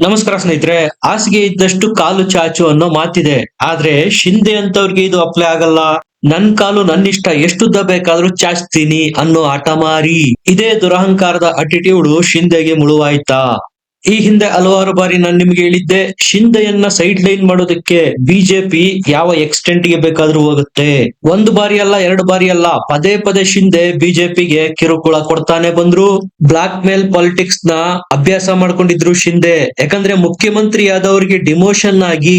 ನಮಸ್ಕಾರ ಸ್ನೇಹಿತರೆ. ಹಾಸಿಗೆ ಇದ್ದಷ್ಟು ಕಾಲು ಚಾಚು ಅನ್ನೋ ಮಾತಿದೆ. ಆದ್ರೆ ಶಿಂದೆ ಅಂತವ್ರಿಗೆ ಇದು ಅಪ್ಲೈ ಆಗಲ್ಲ. ನನ್ ಕಾಲು ನನ್ನಿಷ್ಟ, ಎಷ್ಟುದ್ದ ಬೇಕಾದ್ರೂ ಚಾಚ್ತೀನಿ ಅನ್ನೋ ಹಠಮಾರಿ. ಇದೇ ದುರಹಂಕಾರದ ಅಟಿಟ್ಯೂಡ್ ಶಿಂದೆಗೆ ಮುಳುವಾಯ್ತಾ? ಈ ಹಿಂದೆ ಹಲವಾರು ಬಾರಿ ನಾನು ನಿಮ್ಗೆ ಹೇಳಿದ್ದೆ, ಶಿಂದೆಯನ್ನ ಸೈಡ್ ಲೈನ್ ಮಾಡೋದಕ್ಕೆ ಬಿಜೆಪಿ ಯಾವ ಎಕ್ಸ್ಟೆಂಟ್ ಗೆ ಬೇಕಾದ್ರೂ ಹೋಗುತ್ತೆ. ಒಂದು ಬಾರಿ ಅಲ್ಲ, ಎರಡು ಬಾರಿ ಅಲ್ಲ, ಪದೇ ಪದೇ ಶಿಂದೆ ಬಿಜೆಪಿಗೆ ಕಿರುಕುಳ ಕೊಡ್ತಾನೆ ಬಂದ್ರು. ಬ್ಲಾಕ್ ಮೇಲ್ ಪಾಲಿಟಿಕ್ಸ್ ನ ಅಭ್ಯಾಸ ಮಾಡ್ಕೊಂಡಿದ್ರು ಶಿಂದೆ. ಯಾಕಂದ್ರೆ ಮುಖ್ಯಮಂತ್ರಿ ಆದವರಿಗೆ ಡಿಮೋಷನ್ ಆಗಿ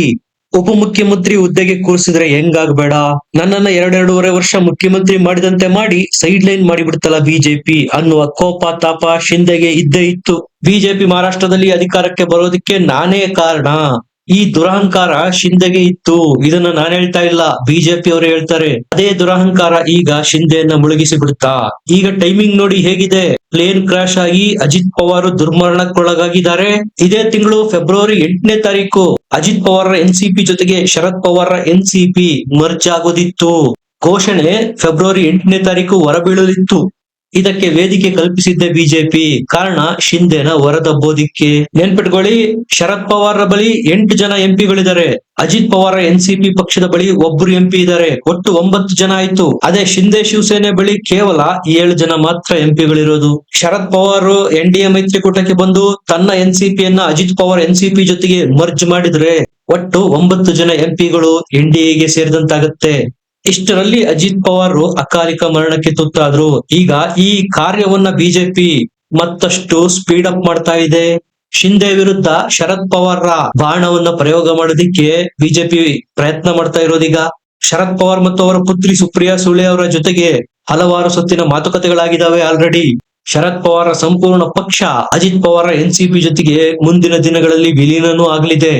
ಉಪಮುಖ್ಯಮಂತ್ರಿ ಹುದ್ದೆಗೆ ಕೂರಿಸಿದ್ರೆ ಹೆಂಗಾಗ್ಬೇಡ, ನನ್ನನ್ನ ಎರಡೆರಡೂವರೆ ವರ್ಷ ಮುಖ್ಯಮಂತ್ರಿ ಮಾಡಿದಂತೆ ಮಾಡಿ ಸೈಡ್ ಲೈನ್ ಮಾಡಿಬಿಡ್ತಲ್ಲ ಬಿಜೆಪಿ ಅನ್ನುವ ಕೋಪ ತಾಪ ಶಿಂದೆಗೆ ಇದ್ದೇ ಇತ್ತು. ಬಿಜೆಪಿ ಮಹಾರಾಷ್ಟ್ರದಲ್ಲಿ ಅಧಿಕಾರಕ್ಕೆ ಬರೋದಕ್ಕೆ ನಾನೇ ಕಾರಣ, ಈ ದುರಹಂಕಾರ ಶಿಂದೆಗೆ ಇತ್ತು. ಇದನ್ನ ನಾನು ಹೇಳ್ತಾ ಇಲ್ಲ, ಬಿಜೆಪಿ ಅವರು ಹೇಳ್ತಾರೆ. ಅದೇ ದುರಹಂಕಾರ ಈಗ ಶಿಂದೆಯನ್ನ ಮುಳುಗಿಸಿ ಬಿಡುತ್ತಾ. ಈಗ ಟೈಮಿಂಗ್ ನೋಡಿ ಹೇಗಿದೆ. ಪ್ಲೇನ್ ಕ್ರಾಶ್ ಆಗಿ ಅಜಿತ್ ಪವಾರ್ ದುರ್ಮರಣಕ್ಕೊಳಗಾಗಿದ್ದಾರೆ. ಇದೇ ತಿಂಗಳು ಫೆಬ್ರವರಿ 8ನೇ ತಾರೀಕು ಅಜಿತ್ ಪವಾರ್ ಎನ್ಸಿಪಿ ಜೊತೆಗೆ ಶರದ್ ಪವಾರ್ ಎನ್ಸಿಪಿ ಮರ್ಜ್ ಆಗೋದಿತ್ತು. ಘೋಷಣೆ ಫೆಬ್ರವರಿ 8ನೇ ತಾರೀಕು ಹೊರಬೀಳಲಿತ್ತು. ಇದಕ್ಕೆ ವೇದಿಕೆ ಕಲ್ಪಿಸಿದ್ದೆ ಬಿಜೆಪಿ. ಕಾರಣ ಶಿಂದೆನ ಹೊರದಬ್ಬೋದಿಕ್ಕೆ. ನೆನ್ಪಿಟ್ಕೊಳ್ಳಿ, ಶರದ್ ಪವಾರ್ ಬಳಿ 8 ಜನ ಎಂಪಿಗಳಿದ್ದಾರೆ. ಅಜಿತ್ ಪವಾರ್ ಎನ್ಸಿಪಿ ಪಕ್ಷದ ಬಳಿ ಒಬ್ರು ಎಂಪಿ ಇದ್ದಾರೆ. ಒಟ್ಟು 9 ಜನ ಆಯ್ತು. ಅದೇ ಶಿಂದೆ ಶಿವಸೇನೆ ಬಳಿ ಕೇವಲ 7 ಜನ ಮಾತ್ರ ಎಂಪಿಗಳಿರೋದು. ಶರದ್ ಪವಾರ್ ಎನ್ಡಿಎ ಮೈತ್ರಿಕೂಟಕ್ಕೆ ಬಂದು ತನ್ನ ಎನ್ಸಿಪಿಯನ್ನ ಅಜಿತ್ ಪವಾರ್ ಎನ್ಸಿಪಿ ಜೊತೆಗೆ ಮರ್ಜ್ ಮಾಡಿದ್ರೆ ಒಟ್ಟು 9 ಜನ ಎಂಪಿಗಳು ಎನ್ಡಿಎಗೆ ಸೇರಿದಂತಾಗತ್ತೆ. ಇಷ್ಟರಲ್ಲಿ ಅಜಿತ್ ಪವಾರ್ ಅಕಾಲಿಕ ಮರಣಕ್ಕೆ ತುತ್ತಾದ್ರು. ಈಗ ಈ ಕಾರ್ಯವನ್ನ ಬಿಜೆಪಿ ಮತ್ತಷ್ಟು ಸ್ಪೀಡ್ ಅಪ್ ಮಾಡ್ತಾ ಇದೆ. ಶಿಂದೆ ವಿರುದ್ಧ ಶರದ್ ಪವಾರ್ ಬಾಣವನ್ನ ಪ್ರಯೋಗ ಮಾಡೋದಿಕ್ಕೆ ಬಿಜೆಪಿ ಪ್ರಯತ್ನ ಮಾಡ್ತಾ ಇರೋದೀಗ. ಶರದ್ ಪವಾರ್ ಮತ್ತು ಅವರ ಪುತ್ರಿ ಸುಪ್ರಿಯಾ ಸುಳೆ ಅವರ ಜೊತೆಗೆ ಹಲವಾರು ಸುತ್ತಿನ ಮಾತುಕತೆಗಳಾಗಿದ್ದಾವೆ ಆಲ್ರೆಡಿ. ಶರದ್ ಪವಾರ್ ಸಂಪೂರ್ಣ ಪಕ್ಷ ಅಜಿತ್ ಪವಾರ್ ಎನ್ಸಿಪಿ ಜೊತೆಗೆ ಮುಂದಿನ ದಿನಗಳಲ್ಲಿ ವಿಲೀನನೂ ಆಗಲಿದೆ.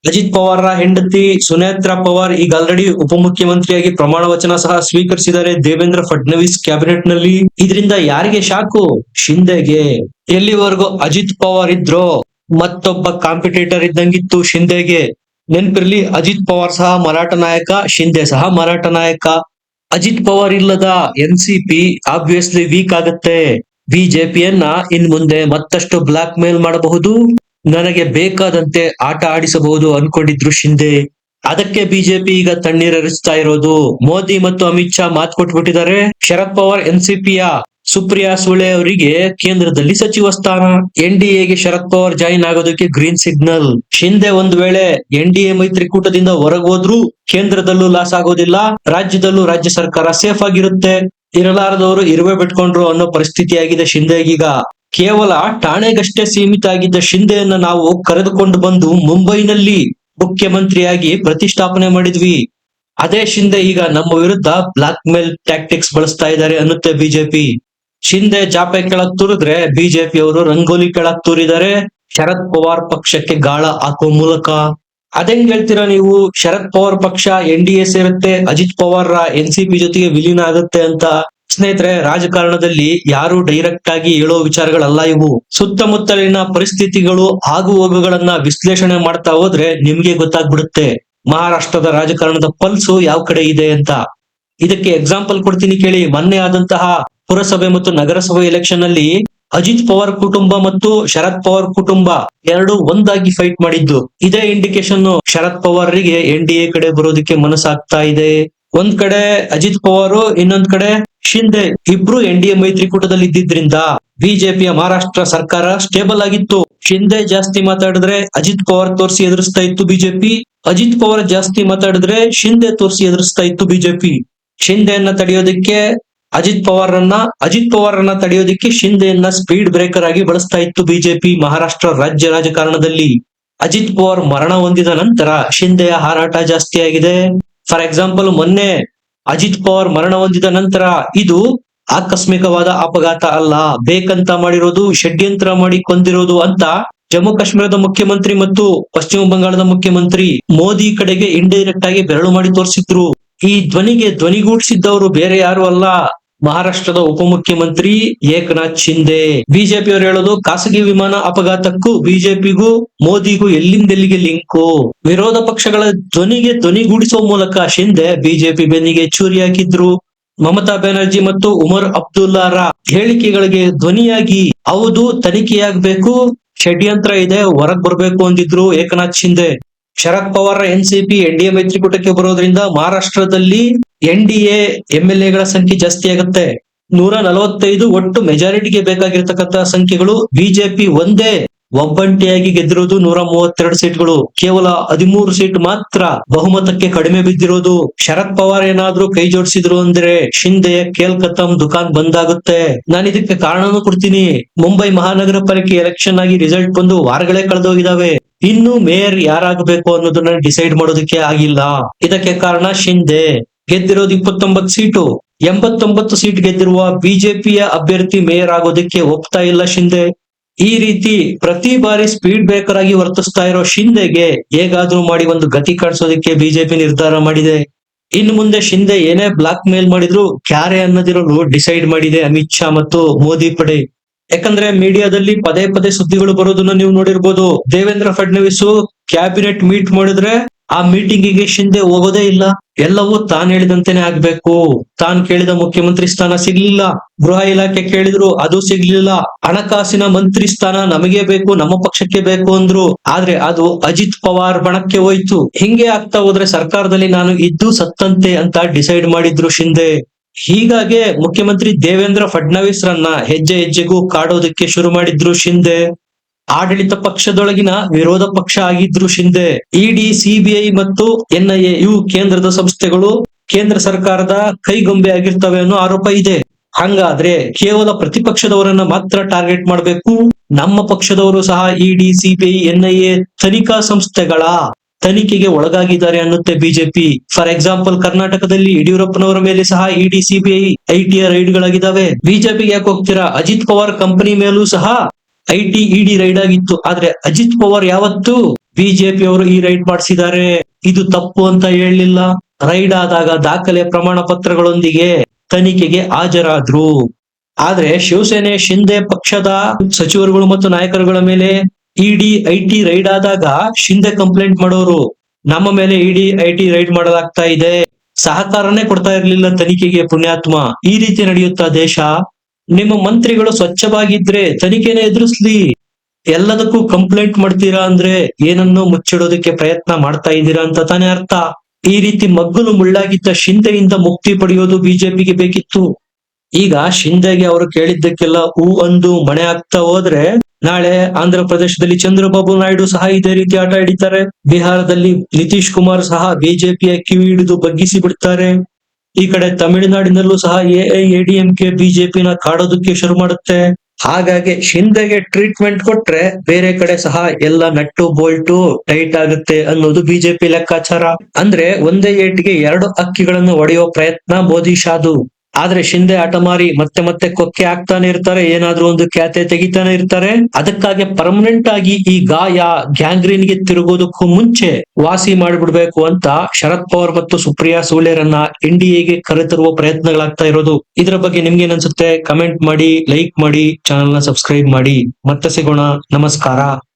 ಅಜಿತ್ ಪವಾರ್ ಹೆಂಡತಿ ಸುನೇತ್ರಾ ಪವಾರ್ ಈಗ ಆಲ್ರೆಡಿ ಉಪಮುಖ್ಯಮಂತ್ರಿಯಾಗಿ ಪ್ರಮಾಣ ವಚನ ಸಹ ಸ್ವೀಕರಿಸಿದ್ದಾರೆ ದೇವೇಂದ್ರ ಫಡ್ನವೀಸ್ ಕ್ಯಾಬಿನೆಟ್ ನಲ್ಲಿ. ಇದರಿಂದ ಯಾರಿಗೆ ಶಾಕು? ಶಿಂದೆಗೆ. ಎಲ್ಲಿವರೆಗೂ ಅಜಿತ್ ಪವಾರ್ ಇದ್ರೋ ಮತ್ತೊಬ್ಬ ಕಾಂಪಿಟೇಟರ್ ಇದ್ದಂಗಿತ್ತು ಶಿಂದೆಗೆ. ನೆನ್ಪಿರ್ಲಿ, ಅಜಿತ್ ಪವಾರ್ ಸಹ ಮರಾಠ ನಾಯಕ, ಶಿಂದೆ ಸಹ ಮರಾಠ ನಾಯಕ. ಅಜಿತ್ ಪವಾರ್ ಇಲ್ಲದ ಎನ್ಸಿಪಿ ಆಬ್ವಿಯಸ್ಲಿ ವೀಕ್ ಆಗತ್ತೆ. ಬಿಜೆಪಿಯನ್ನ ಇನ್ ಮುಂದೆ ಮತ್ತಷ್ಟು ಬ್ಲಾಕ್ ಮೇಲ್ ಮಾಡಬಹುದು, ನನಗೆ ಬೇಕಾದಂತೆ ಆಟ ಆಡಿಸಬಹುದು ಅನ್ಕೊಂಡಿದ್ರು ಶಿಂದೆ. ಅದಕ್ಕೆ ಬಿಜೆಪಿ ಈಗ ತಣ್ಣೀರೆರಿಸ್ತಾ ಇರೋದು. ಮೋದಿ ಮತ್ತು ಅಮಿತ್ ಶಾ ಮಾತು ಕೊಟ್ಬಿಟ್ಟಿದ್ದಾರೆ. ಶರದ್ ಪವಾರ್ ಎನ್ಸಿಪಿಯ ಸುಪ್ರಿಯಾ ಸುಳೆ ಅವರಿಗೆ ಕೇಂದ್ರದಲ್ಲಿ ಸಚಿವ ಸ್ಥಾನ. ಎನ್ಡಿಎಗೆ ಶರದ್ ಪವಾರ್ ಜಾಯಿನ್ ಆಗೋದಕ್ಕೆ ಗ್ರೀನ್ ಸಿಗ್ನಲ್. ಶಿಂದೆ ಒಂದು ವೇಳೆ ಎನ್ಡಿಎ ಮೈತ್ರಿಕೂಟದಿಂದ ಹೊರಗೋದ್ರೂ ಕೇಂದ್ರದಲ್ಲೂ ಲಾಸ್ ಆಗೋದಿಲ್ಲ, ರಾಜ್ಯದಲ್ಲೂ ರಾಜ್ಯ ಸರ್ಕಾರ ಸೇಫ್ ಆಗಿರುತ್ತೆ. ಇರಲಾರದವರು ಇರುವೆ ಬಿಟ್ಕೊಂಡ್ರು ಅನ್ನೋ ಪರಿಸ್ಥಿತಿ ಆಗಿದೆ ಶಿಂದೆಗೀಗ. ಕೇವಲ ಠಾಣೆಗಷ್ಟೇ ಸೀಮಿತ ಆಗಿದ್ದ ಶಿಂದೆಯನ್ನ ನಾವು ಕರೆದುಕೊಂಡು ಬಂದು ಮುಂಬೈನಲ್ಲಿ ಮುಖ್ಯಮಂತ್ರಿಯಾಗಿ ಪ್ರತಿಷ್ಠಾಪನೆ ಮಾಡಿದ್ವಿ. ಅದೇ ಶಿಂದೆ ಈಗ ನಮ್ಮ ವಿರುದ್ಧ ಬ್ಲಾಕ್ ಮೇಲ್ ಟ್ಯಾಕ್ಟಿಕ್ಸ್ ಬಳಸ್ತಾ ಇದ್ದಾರೆ ಅನ್ನುತ್ತೆ ಬಿಜೆಪಿ. ಶಿಂದೆ ಜಾಪೆ ಕೆಳಗ್ ತೂರಿದ್ರೆ ಬಿಜೆಪಿ ಅವರು ರಂಗೋಲಿ ಕೆಳಗ್ ತೂರಿದ್ದಾರೆ ಶರದ್ ಪವಾರ್ ಪಕ್ಷಕ್ಕೆ ಗಾಳ ಹಾಕೋ ಮೂಲಕ. ಅದೆಂಗ್ ಹೇಳ್ತೀರಾ ನೀವು? ಶರದ್ ಪವಾರ್ ಪಕ್ಷ ಎನ್ಡಿಎ ಸೇರುತ್ತೆ, ಅಜಿತ್ ಪವಾರ್ ಎನ್ಸಿಪಿ ಜೊತೆಗೆ ವಿಲೀನ ಆಗುತ್ತೆ ಅಂತ. ಸ್ನೇಹಿತರೆ, ರಾಜಕಾರಣದಲ್ಲಿ ಯಾರು ಡೈರೆಕ್ಟ್ ಆಗಿ ಹೇಳೋ ವಿಚಾರಗಳಲ್ಲ ಇವು. ಸುತ್ತಮುತ್ತಲಿನ ಪರಿಸ್ಥಿತಿಗಳು ಆಗು ಹೋಗುಗಳನ್ನ ವಿಶ್ಲೇಷಣೆ ಮಾಡ್ತಾ ಹೋದ್ರೆ ನಿಮ್ಗೆ ಗೊತ್ತಾಗ್ಬಿಡುತ್ತೆ ಮಹಾರಾಷ್ಟ್ರದ ರಾಜಕಾರಣದ ಪಲ್ಸು ಯಾವ ಕಡೆ ಇದೆ ಅಂತ. ಇದಕ್ಕೆ ಎಕ್ಸಾಂಪಲ್ ಕೊಡ್ತೀನಿ ಕೇಳಿ. ಮೊನ್ನೆ ಆದಂತಹ ಪುರಸಭೆ ಮತ್ತು ನಗರಸಭೆ ಎಲೆಕ್ಷನ್ ಅಲ್ಲಿ ಅಜಿತ್ ಪವಾರ್ ಕುಟುಂಬ ಮತ್ತು ಶರದ್ ಪವಾರ್ ಕುಟುಂಬ ಎರಡು ಒಂದಾಗಿ ಫೈಟ್ ಮಾಡಿದ್ದು. ಇದೇ ಇಂಡಿಕೇಶನ್ ಶರದ್ ಪವಾರ್ರಿಗೆ ಎನ್ಡಿಎ ಕಡೆ ಬರೋದಕ್ಕೆ ಮನಸ್ಸಾಗ್ತಾ ಇದೆ. ಒಂದ್ ಕಡೆ ಅಜಿತ್ ಪವಾರ್, ಇನ್ನೊಂದ್ ಕಡೆ ಶಿಂದೆ, ಇಬ್ರು ಎನ್ಡಿಎ ಮೈತ್ರಿಕೂಟದಲ್ಲಿ ಇದ್ದಿದ್ರಿಂದ ಬಿಜೆಪಿಯ ಮಹಾರಾಷ್ಟ್ರ ಸರ್ಕಾರ ಸ್ಟೇಬಲ್ ಆಗಿತ್ತು. ಶಿಂದೆ ಜಾಸ್ತಿ ಮಾತಾಡಿದ್ರೆ ಅಜಿತ್ ಪವಾರ್ ತೋರಿಸಿ ಎದುರಿಸ್ತಾ ಇತ್ತು ಬಿಜೆಪಿ, ಅಜಿತ್ ಪವಾರ್ ಜಾಸ್ತಿ ಮಾತಾಡಿದ್ರೆ ಶಿಂದೆ ತೋರಿಸಿ ಎದುರಿಸ್ತಾ ಇತ್ತು ಬಿಜೆಪಿ. ಶಿಂದೆಯನ್ನ ತಡೆಯೋದಕ್ಕೆ ಅಜಿತ್ ಪವಾರನ್ನ ತಡೆಯೋದಕ್ಕೆ ಶಿಂದೆಯನ್ನ ಸ್ಪೀಡ್ ಬ್ರೇಕರ್ ಆಗಿ ಬಳಸ್ತಾ ಇತ್ತು ಬಿಜೆಪಿ ಮಹಾರಾಷ್ಟ್ರ ರಾಜ್ಯ ರಾಜಕಾರಣದಲ್ಲಿ. ಅಜಿತ್ ಪವಾರ್ ಮರಣ ಹೊಂದಿದ ನಂತರ ಶಿಂದೆಯ ಹಾರಾಟ ಜಾಸ್ತಿ ಆಗಿದೆ. ಫಾರ್ ಎಕ್ಸಾಂಪಲ್, ಮೊನ್ನೆ ಅಜಿತ್ ಪವಾರ್ ಮರಣ ಹೊಂದಿದ ನಂತರ ಇದು ಆಕಸ್ಮಿಕವಾದ ಅಪಘಾತ ಅಲ್ಲ, ಬೇಕಂತ ಮಾಡಿರೋದು, ಷಡ್ಯಂತ್ರ ಮಾಡಿ ಕೊಂದಿರೋದು ಅಂತ ಜಮ್ಮು ಕಾಶ್ಮೀರದ ಮುಖ್ಯಮಂತ್ರಿ ಮತ್ತು ಪಶ್ಚಿಮ ಬಂಗಾಳದ ಮುಖ್ಯಮಂತ್ರಿ ಮೋದಿ ಕಡೆಗೆ ಇಂಡೈರೆಕ್ಟ್ ಆಗಿ ಬೆರಳು ಮಾಡಿ ತೋರಿಸಿದ್ರು. ಈ ಧ್ವನಿಗೆ ಧ್ವನಿಗೂಡಿಸಿದ್ದವರು ಬೇರೆ ಯಾರು ಅಲ್ಲ, ಮಹಾರಾಷ್ಟ್ರದ ಉಪಮುಖ್ಯಮಂತ್ರಿ ಏಕನಾಥ್ ಶಿಂದೆ. ಬಿಜೆಪಿ ಅವರು ಹೇಳೋದು, ಖಾಸಗಿ ವಿಮಾನ ಅಪಘಾತಕ್ಕೂ ಬಿಜೆಪಿಗೂ ಮೋದಿಗೂ ಎಲ್ಲಿಂದೆಲ್ಲಿಗೆ ಲಿಂಕು. ವಿರೋಧ ಪಕ್ಷಗಳ ಧ್ವನಿಗೆ ಧ್ವನಿಗೂಡಿಸುವ ಮೂಲಕ ಶಿಂದೆ ಬಿಜೆಪಿ ಬೆನ್ನಿಗೆ ಚೂರಿ ಹಾಕಿದ್ರು. ಮಮತಾ ಬ್ಯಾನರ್ಜಿ ಮತ್ತು ಉಮರ್ ಅಬ್ದುಲ್ಲಾರ ಹೇಳಿಕೆಗಳಿಗೆ ಧ್ವನಿಯಾಗಿ ಹೌದು ತನಿಖೆಯಾಗಬೇಕು, ಷಡ್ಯಂತ್ರ ಇದೆ, ಹೊರಗ್ ಬರ್ಬೇಕು ಅಂದಿದ್ರು ಏಕನಾಥ್ ಶಿಂದೆ. ಶರದ್ ಪವಾರ್ ಎನ್ಸಿಪಿ ಎನ್ಡಿಎ ಮೈತ್ರಿಕೂಟಕ್ಕೆ ಬರೋದ್ರಿಂದ ಮಹಾರಾಷ್ಟ್ರದಲ್ಲಿ ಎನ್ಡಿಎ ಎಂಎಲ್ಎಗಳ ಸಂಖ್ಯೆ ಜಾಸ್ತಿ ಆಗುತ್ತೆ. 145 ಒಟ್ಟು ಮೆಜಾರಿಟಿಗೆ ಬೇಕಾಗಿರ್ತಕ್ಕಂತ ಸಂಖ್ಯೆಗಳು ಬಿಜೆಪಿ ಒಂದೇ ಒಬ್ಬಂಟಿಯಾಗಿ ಗೆದ್ದಿರೋದು 132 ಸೀಟ್ಗಳು. ಕೇವಲ 13 ಸೀಟ್ ಮಾತ್ರ ಬಹುಮತಕ್ಕೆ ಕಡಿಮೆ ಬಿದ್ದಿರೋದು. ಶರದ್ ಪವಾರ್ ಏನಾದ್ರೂ ಕೈ ಜೋಡಿಸಿದ್ರು ಅಂದ್ರೆ ಶಿಂದೆ ಕೇಲ್ ಖತಮ್, ದುಕಾನ್ ಬಂದ್ ಆಗುತ್ತೆ. ನಾನು ಇದಕ್ಕೆ ಕಾರಣನೂ ಕೊಡ್ತೀನಿ. ಮುಂಬೈ ಮಹಾನಗರ ಪಾಲಿಕೆ ಎಲೆಕ್ಷನ್ ಆಗಿ ರಿಸಲ್ಟ್ ಬಂದು ವಾರಗಳೇ ಕಳೆದೋಗಿದಾವೆ. ಇನ್ನು ಮೇಯರ್ ಯಾರಾಗಬೇಕು ಅನ್ನೋದನ್ನ ಡಿಸೈಡ್ ಮಾಡೋದಕ್ಕೆ ಆಗಿಲ್ಲ. ಇದಕ್ಕೆ ಕಾರಣ ಶಿಂದೆ. ಗೆದ್ದಿರೋದು 29 ಸೀಟು. 89 ಸೀಟ್ ಗೆದ್ದಿರುವ ಬಿಜೆಪಿಯ ಅಭ್ಯರ್ಥಿ ಮೇಯರ್ ಆಗೋದಕ್ಕೆ ಒಪ್ತಾ ಇಲ್ಲ ಶಿಂದೆ. ಈ ರೀತಿ ಪ್ರತಿ ಬಾರಿ ಸ್ಪೀಡ್ ಬ್ರೇಕರ್ ಆಗಿ ವರ್ತಿಸ್ತಾ ಇರೋ ಶಿಂದೆಗೆ ಹೇಗಾದ್ರೂ ಮಾಡಿ ಒಂದು ಗತಿ ಕಾಣಿಸೋದಕ್ಕೆ ಬಿಜೆಪಿ ನಿರ್ಧಾರ ಮಾಡಿದೆ. ಇನ್ನು ಮುಂದೆ ಶಿಂದೆ ಏನೇ ಬ್ಲಾಕ್ ಮೇಲ್ ಮಾಡಿದ್ರು ಕ್ಯಾರೆ ಅನ್ನೋದಿರಲು ಡಿಸೈಡ್ ಮಾಡಿದೆ ಅಮಿತ್ ಶಾ ಮತ್ತು ಮೋದಿ ಪಡೆ. ಯಾಕಂದ್ರೆ ಮೀಡಿಯಾದಲ್ಲಿ ಪದೇ ಪದೇ ಸುದ್ದಿಗಳು ಬರೋದನ್ನ ನೀವು ನೋಡಿರ್ಬೋದು. ದೇವೇಂದ್ರ ಫಡ್ನವೀಸ್ ಕ್ಯಾಬಿನೆಟ್ ಮೀಟ್ ಮಾಡಿದ್ರೆ ಆ ಮೀಟಿಂಗಿಗೆ ಶಿಂದೆ ಹೋಗೋದೇ ಇಲ್ಲ. ಎಲ್ಲವೂ ತಾನ್ ಹೇಳಿದಂತೆನೆ ಆಗ್ಬೇಕು. ತಾನ್ ಕೇಳಿದ ಮುಖ್ಯಮಂತ್ರಿ ಸ್ಥಾನ ಸಿಗ್ಲಿಲ್ಲ, ಗೃಹ ಇಲಾಖೆ ಕೇಳಿದ್ರು ಅದು ಸಿಗ್ಲಿಲ್ಲ, ಹಣಕಾಸಿನ ಮಂತ್ರಿ ಸ್ಥಾನ ನಮಗೆ ಬೇಕು, ನಮ್ಮ ಪಕ್ಷಕ್ಕೆ ಬೇಕು ಅಂದ್ರು. ಆದ್ರೆ ಅದು ಅಜಿತ್ ಪವಾರ್ ಬಣಕ್ಕೆ ಹೋಯ್ತು. ಹಿಂಗೆ ಆಗ್ತಾ ಹೋದ್ರೆ ಸರ್ಕಾರದಲ್ಲಿ ನಾನು ಇದ್ದು ಸತ್ತಂತೆ ಅಂತ ಡಿಸೈಡ್ ಮಾಡಿದ್ರು ಶಿಂದೆ. ಹೀಗಾಗಿ ಮುಖ್ಯಮಂತ್ರಿ ದೇವೇಂದ್ರ ಫಡ್ನವೀಸ್ ರನ್ನ ಹೆಜ್ಜೆ ಹೆಜ್ಜೆಗೂ ಕಾಡೋದಕ್ಕೆ ಶುರು ಮಾಡಿದ್ರು ಶಿಂದೆ. ಆಡಳಿತ ಪಕ್ಷದೊಳಗಿನ ವಿರೋಧ ಪಕ್ಷ ಆಗಿದ್ರು ಶಿಂದೆ. ಇಡಿ, ಸಿಬಿಐ ಮತ್ತು ಎನ್ಐಎ ಇವು ಕೇಂದ್ರದ ಸಂಸ್ಥೆಗಳು ಕೇಂದ್ರ ಸರ್ಕಾರದ ಕೈಗೊಂಬೆ ಆಗಿರ್ತವೆ ಅನ್ನೋ ಆರೋಪ ಇದೆ. ಹಂಗಾದ್ರೆ ಕೇವಲ ಪ್ರತಿಪಕ್ಷದವರನ್ನ ಮಾತ್ರ ಟಾರ್ಗೆಟ್ ಮಾಡಬೇಕು. ನಮ್ಮ ಪಕ್ಷದವರು ಸಹ ಇಡಿ, ಸಿಬಿಐ, ಎನ್ಐಎ ತನಿಖಾ ಸಂಸ್ಥೆಗಳ ತನಿಖೆಗೆ ಒಳಗಾಗಿದ್ದಾರೆ ಅನ್ನುತ್ತೆ ಬಿಜೆಪಿ. ಫಾರ್ ಎಕ್ಸಾಂಪಲ್ ಕರ್ನಾಟಕದಲ್ಲಿ ಯಡಿಯೂರಪ್ಪನವರ ಮೇಲೆ ಸಹ ಇಡಿ, ಸಿಬಿಐ, ಐಟಿ ರೈಡ್ ಗಳಾಗಿದ್ದಾವೆ. ಬಿಜೆಪಿಗೆ ಯಾಕೆ ಹೋಗ್ತೀರಾ? ಅಜಿತ್ ಪವಾರ್ ಕಂಪನಿ ಮೇಲೂ ಸಹ ಐಟಿ, ಇಡಿ ರೈಡ್ ಆಗಿತ್ತು. ಆದ್ರೆ ಅಜಿತ್ ಪವಾರ್ ಯಾವತ್ತು ಬಿಜೆಪಿ ಅವರು ಈ ರೈಡ್ ಮಾಡಿಸಿದ್ದಾರೆ. ಇದು ತಪ್ಪು ಅಂತ ಹೇಳಲಿಲ್ಲ. ರೈಡ್ ಆದಾಗ ದಾಖಲೆ ಪ್ರಮಾಣ ಪತ್ರಗಳೊಂದಿಗೆ ತನಿಖೆಗೆ ಹಾಜರಾದ್ರು. ಆದ್ರೆ ಶಿವಸೇನೆ ಶಿಂದೆ ಪಕ್ಷದ ಸಚಿವರುಗಳು ಮತ್ತು ನಾಯಕರುಗಳ ಮೇಲೆ ಇಡಿ, ಐಟಿ ರೈಡ್ ಆದಾಗ ಶಿಂದೆ ಕಂಪ್ಲೇಂಟ್ ಮಾಡೋರು, ನಮ್ಮ ಮೇಲೆ ಇಡಿ, ಐಟಿ ರೈಡ್ ಮಾಡಲಾಗ್ತಾ ಇದೆ, ಸಹಕಾರನೇ ಕೊಡ್ತಾ ಇರ್ಲಿಲ್ಲ ತನಿಖೆಗೆ. ಪುಣ್ಯಾತ್ಮ, ಈ ರೀತಿ ನಡೆಯುತ್ತಾ ದೇಶ? ನಿಮ್ಮ ಮಂತ್ರಿಗಳು ಸ್ವಚ್ಛವಾಗಿದ್ರೆ ತನಿಖೆನೇ ಎದುರಿಸ್ಲಿ. ಎಲ್ಲದಕ್ಕೂ ಕಂಪ್ಲೇಂಟ್ ಮಾಡ್ತೀರಾ ಅಂದ್ರೆ ಏನನ್ನೋ ಮುಚ್ಚಿಡೋದಕ್ಕೆ ಪ್ರಯತ್ನ ಮಾಡ್ತಾ ಇದ್ದೀರಾ ಅಂತ ತಾನೇ ಅರ್ಥ. ಈ ರೀತಿ ಮಗ್ಗಲು ಮುಳ್ಳಾಗಿದ್ದ ಶಿಂದೆಯಿಂದ ಮುಕ್ತಿ ಪಡೆಯೋದು ಬಿಜೆಪಿಗೆ ಬೇಕಿತ್ತು. ಈಗ ಶಿಂದೆಗೆ ಅವರು ಕೇಳಿದ್ದಕ್ಕೆಲ್ಲ ಹೂ ಅಂದು ಮಣೆ ಆಗ್ತಾ ಹೋದ್ರೆ ನಾಳೆ ಆಂಧ್ರ ಪ್ರದೇಶದಲ್ಲಿ ಚಂದ್ರಬಾಬು ನಾಯ್ಡು ಸಹ ಇದೇ ರೀತಿ ಆಟ ಹಿಡಿತಾರೆ. ಬಿಹಾರದಲ್ಲಿ ನಿತೀಶ್ ಕುಮಾರ್ ಸಹ ಬಿಜೆಪಿಯ ಕಿವಿ ಹಿಡಿದು ಬಗ್ಗಿಸಿ ಬಿಡ್ತಾರೆ. ಈ ಕಡೆ ತಮಿಳುನಾಡಿನಲ್ಲೂ ಸಹ ಎಐಎಡಿಎಂಕೆ ಬಿಜೆಪಿನ ಕಾಡೋದಕ್ಕೆ ಶುರು ಮಾಡುತ್ತೆ. ಹಾಗಾಗಿ ಶಿಂದೆಗೆ ಟ್ರೀಟ್ಮೆಂಟ್ ಕೊಟ್ರೆ ಬೇರೆ ಕಡೆ ಸಹ ಎಲ್ಲ ನಟ್ಟು ಬೋಲ್ಟು ಟೈಟ್ ಆಗುತ್ತೆ ಅನ್ನೋದು ಬಿಜೆಪಿ ಲೆಕ್ಕಾಚಾರ. ಅಂದ್ರೆ ಒಂದೇ ಏಟಿಗೆ 2 ಹಕ್ಕಿಗಳನ್ನು ಹೊಡೆಯುವ ಪ್ರಯತ್ನ ಮೋದಿ ಶಾದು. ಆದ್ರೆ ಶಿಂದೆ ಹಠಮಾರಿ ಮತ್ತೆ ಮತ್ತೆ ಕೊಕ್ಕೆ ಆಗ್ತಾನೆ ಇರ್ತಾರೆ, ಏನಾದ್ರೂ ಒಂದು ಖ್ಯಾತೆ ತೆಗಿತಾನೆ ಇರ್ತಾರೆ. ಅದಕ್ಕಾಗಿ ಪರ್ಮನೆಂಟ್ ಆಗಿ ಈ ಗಾಯ ಗ್ಯಾಂಗ್ರೀನ್ ಗೆ ತಿರುಗೋದಕ್ಕೂ ಮುಂಚೆ ವಾಸಿ ಮಾಡಿಬಿಡ್ಬೇಕು ಅಂತ ಶರದ್ ಪವಾರ್ ಮತ್ತು ಸುಪ್ರಿಯಾ ಸೂಳೆರನ್ನ ಎನ್ಡಿಎಗೆ ಕರೆತರುವ ಪ್ರಯತ್ನಗಳಾಗ್ತಾ ಇರೋದು. ಇದರ ಬಗ್ಗೆ ನಿಮ್ಗೆ ಏನ್ ಅನ್ಸುತ್ತೆ? ಕಮೆಂಟ್ ಮಾಡಿ, ಲೈಕ್ ಮಾಡಿ, ಚಾನೆಲ್ ನ ಸಬ್ಸ್ಕ್ರೈಬ್ ಮಾಡಿ. ಮತ್ತೆ ಸಿಗೋಣ. ನಮಸ್ಕಾರ.